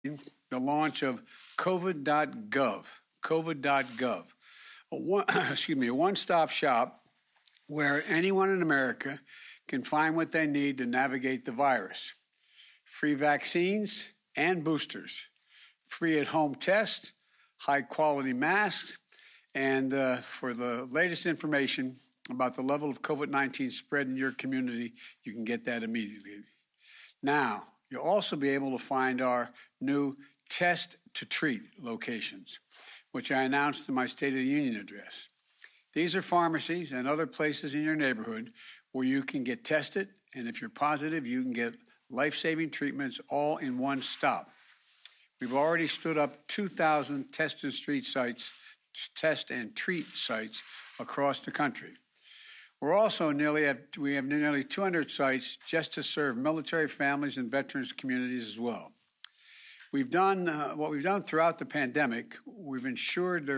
the launch of COVID.gov, COVID.gov, a one-stop shop where anyone in America can find what they need to navigate the virus. Free vaccines and boosters, free at-home tests, high-quality masks, and for the latest information about the level of COVID-19 spread in your community, you can get that immediately. Now, you'll also be able to find our new Test to Treat locations, which I announced in my State of the Union address. These are pharmacies and other places in your neighborhood where you can get tested, and if you're positive, you can get life-saving treatments all in one stop. We've already stood up 2,000 test and treat sites across the country. We have nearly 200 sites just to serve military families and veterans communities as well. We've done what we've done throughout the pandemic. We've ensured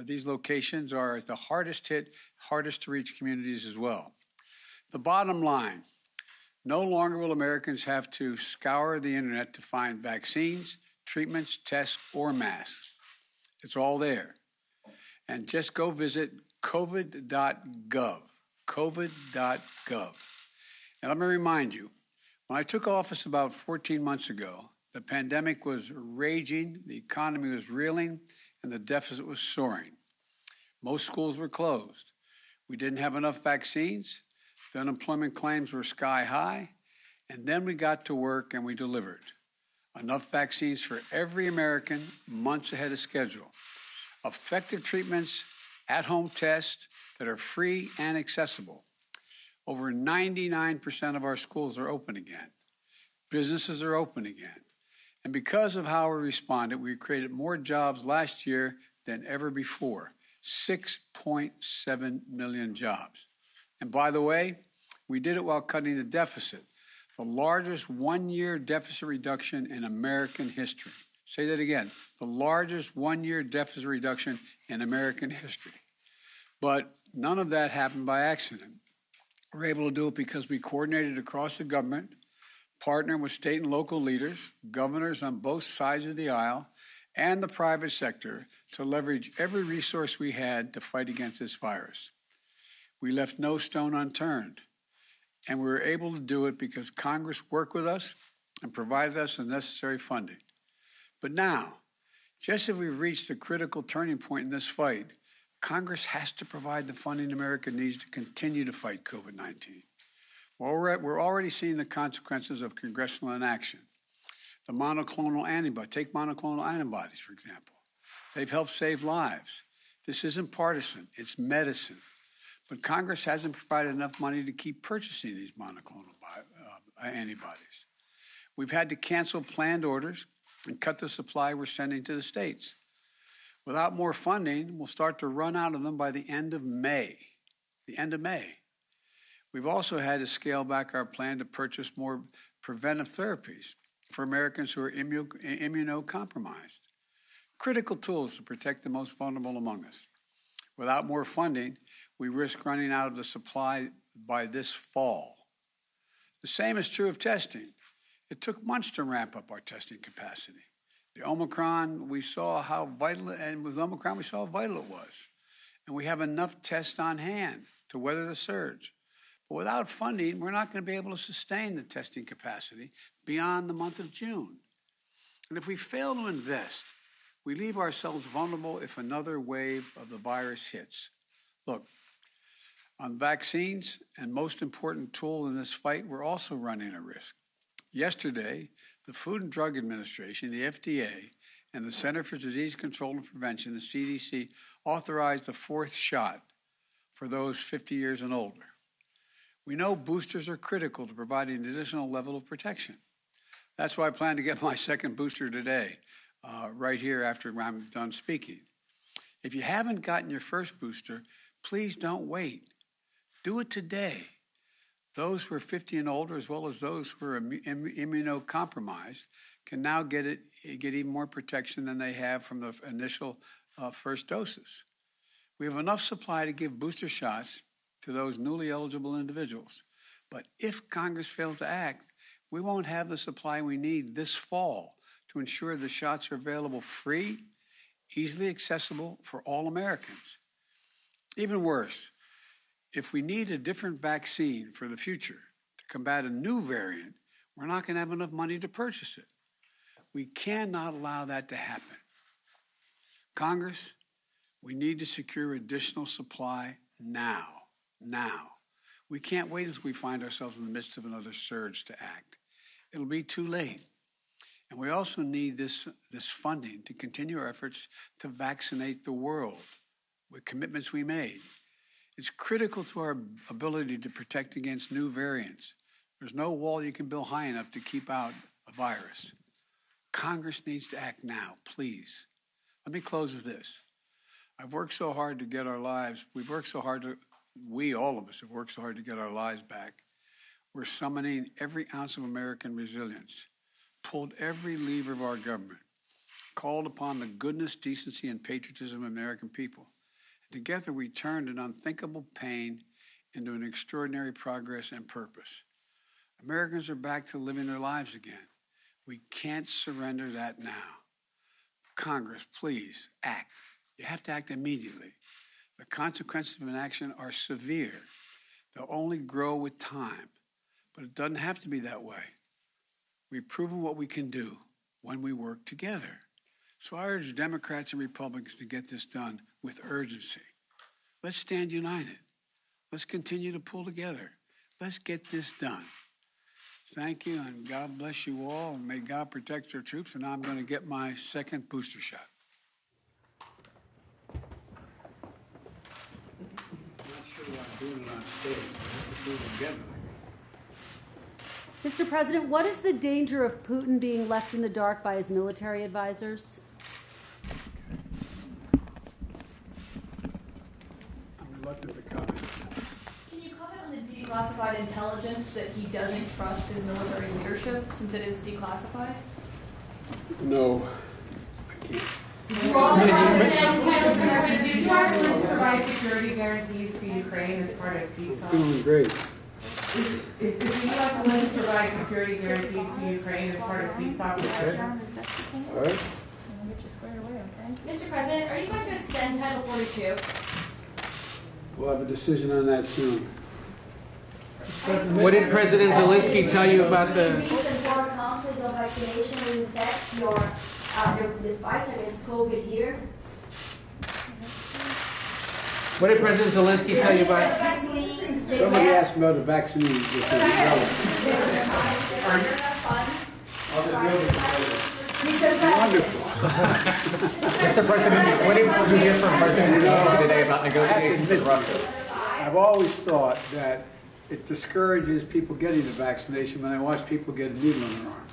these locations are at the hardest hit, hardest to reach communities as well. The bottom line, no longer will Americans have to scour the internet to find vaccines, treatments, tests, or masks. It's all there. And just go visit covid.gov, covid.gov. And let me remind you, when I took office about 14 months ago, the pandemic was raging, the economy was reeling, and the deficit was soaring. Most schools were closed. We didn't have enough vaccines. The unemployment claims were sky high. And then we got to work and we delivered. Enough vaccines for every American months ahead of schedule. Effective treatments, at-home tests that are free and accessible. Over 99% of our schools are open again. Businesses are open again. And because of how we responded, we created more jobs last year than ever before, 6.7 million jobs. And by the way, we did it while cutting the deficit, the largest one-year deficit reduction in American history. Say that again, the largest one-year deficit reduction in American history. But none of that happened by accident. We were able to do it because we coordinated across the government, partnered with state and local leaders, governors on both sides of the aisle, and the private sector to leverage every resource we had to fight against this virus. We left no stone unturned, and we were able to do it because Congress worked with us and provided us the necessary funding. But now, just as we've reached the critical turning point in this fight, Congress has to provide the funding America needs to continue to fight COVID-19. Well, we're already seeing the consequences of congressional inaction. The monoclonal antibody, take monoclonal antibodies, for example. They've helped save lives. This isn't partisan, it's medicine. But Congress hasn't provided enough money to keep purchasing these monoclonal antibodies. We've had to cancel planned orders and cut the supply we're sending to the states. Without more funding, we'll start to run out of them by the end of May. The end of May. We've also had to scale back our plan to purchase more preventive therapies for Americans who are immunocompromised. Critical tools to protect the most vulnerable among us. Without more funding, we risk running out of the supply by this fall. The same is true of testing. It took months to ramp up our testing capacity. The Omicron, we saw how vital, and with Omicron, we saw how vital it was. And we have enough tests on hand to weather the surge. But without funding, we're not going to be able to sustain the testing capacity beyond the month of June. And if we fail to invest, we leave ourselves vulnerable if another wave of the virus hits. Look, on vaccines, and most important tool in this fight, we're also running a risk. Yesterday, the Food and Drug Administration, the FDA, and the Center for Disease Control and Prevention, the CDC, authorized the fourth shot for those 50 years and older. We know boosters are critical to providing an additional level of protection. That's why I plan to get my second booster today, right here after I'm done speaking. If you haven't gotten your first booster, please don't wait. Do it today. Those who are 50 and older, as well as those who are immunocompromised, can now get even more protection than they have from the initial first doses. We have enough supply to give booster shots to those newly eligible individuals. But if Congress fails to act, we won't have the supply we need this fall to ensure the shots are available free, easily accessible for all Americans. Even worse, if we need a different vaccine for the future to combat a new variant, we're not going to have enough money to purchase it. We cannot allow that to happen. Congress, we need to secure additional supply now. We can't wait until we find ourselves in the midst of another surge to act. It'll be too late. And we also need this funding to continue our efforts to vaccinate the world with commitments we made. It's critical to our ability to protect against new variants. There's no wall you can build high enough to keep out a virus. Congress needs to act now, please. Let me close with this. I've worked so hard to get our lives, all of us have worked so hard to get our lives back. We're summoning every ounce of American resilience, pulled every lever of our government, called upon the goodness, decency, and patriotism of American people. Together, we turned an unthinkable pain into an extraordinary progress and purpose. Americans are back to living their lives again. We can't surrender that now. Congress, please act. You have to act immediately. The consequences of inaction are severe. They'll only grow with time, but it doesn't have to be that way. We've proven what we can do when we work together. So I urge Democrats and Republicans to get this done with urgency. Let's stand united. Let's continue to pull together. Let's get this done. Thank you, and God bless you all, and may God protect our troops. And now I'm going to get my second booster shot. I'm not sure why I'm doing it on stage, but I have to do it again. Mr. President, what is the danger of Putin being left in the dark by his military advisors? I'm reluctant to comment. Can you comment on the declassified intelligence that he doesn't trust his military leadership since it is declassified? No, I can't. You are willing to provide security guarantees to Ukraine as part of peace talks? Doing great. Is the U.S. willing to provide security guarantees to Ukraine as part of peace talks? Okay. All right. Mr. President, are you going to extend Title 42? We'll have a decision on that soon. What did President Zelensky tell you about the... Recent 4 countries of vaccination will impact the fight against COVID here? What did President Zelensky tell you about... Somebody asked me about the vaccines. Wonderful. Mr. President, what did you hear from President Zelensky today about negotiations with Russia? I've always thought that it discourages people getting the vaccination when they watch people get a needle in their arm.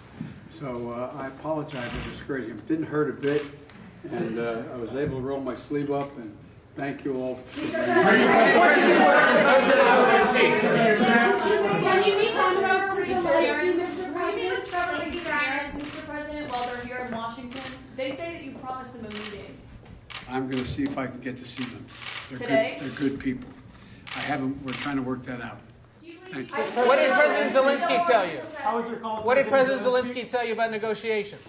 So I apologize for discouraging them. It didn't hurt a bit, and I was able to roll my sleeve up, and thank you all. Can you meet with Trevor Reed's parents, Mr. President, while they're here in Washington? They say that you promised them a meeting. I'm going to see if I can get to see them. Today? They're good people. We're trying to work that out. Thank you. What did President Zelensky tell you? What did President Zelensky tell you about negotiations?